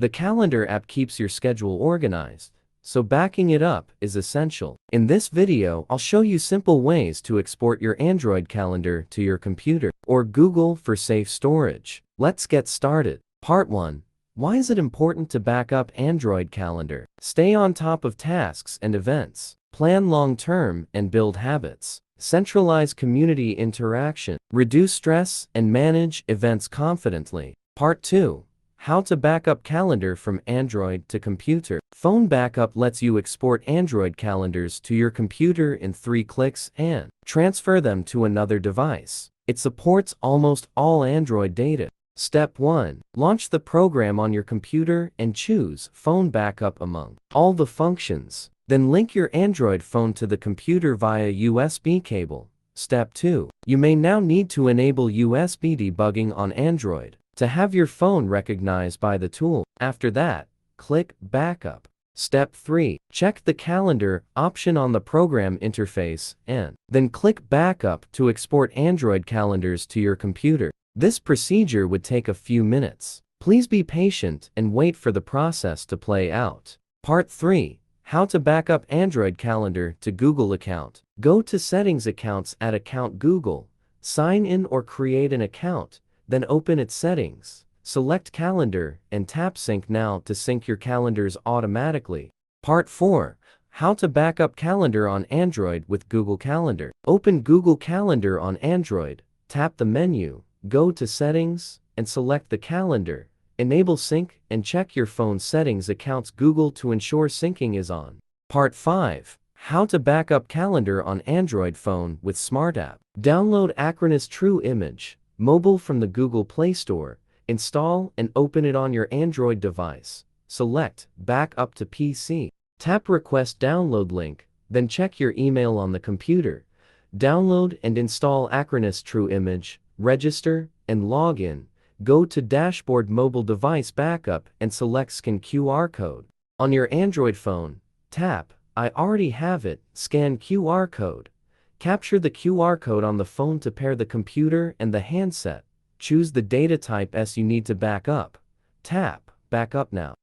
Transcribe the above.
The calendar app keeps your schedule organized, so backing it up is essential. In this video, I'll show you simple ways to export your Android calendar to your computer or Google for safe storage. Let's get started. Part 1. Why is it important to back up Android calendar? Stay on top of tasks and events. Plan long-term and build habits. Centralize community interaction. Reduce stress and manage events confidently. Part 2. How to back up calendar from Android to computer. Phone backup lets you export Android calendars to your computer in 3 clicks and transfer them to another device. It supports almost all Android data. Step 1. Launch the program on your computer and choose Phone Backup among all the functions. Then link your Android phone to the computer via USB cable. Step 2. You may now need to enable USB debugging on Android to have your phone recognized by the tool. After that, click Backup. Step 3. Check the calendar option on the program interface and then click Backup to export Android calendars to your computer. This procedure would take a few minutes. Please be patient and wait for the process to play out. Part 3. How to back up Android calendar to Google account. Go to Settings Accounts at Account Google. Sign in or create an account, then open its settings. Select Calendar and tap Sync Now to sync your calendars automatically. Part 4. How to back up calendar on Android with Google Calendar. Open Google Calendar on Android, tap the menu, go to Settings, and select the calendar. Enable sync and check your phone settings accounts Google to ensure syncing is on. Part 5. How to back up calendar on Android phone with Smart App. Download Acronis True Image Mobile from the Google Play Store. Install and open it on your Android device. Select Back Up to PC. Tap Request Download link, then check your email on the computer. Download and install Acronis True Image, register, and log in. Go to Dashboard Mobile Device Backup and select Scan QR Code. On your Android phone, tap I already have it, scan QR code. Capture the QR code on the phone to pair the computer and the handset. Choose the data type as you need to back up. Tap Backup Now.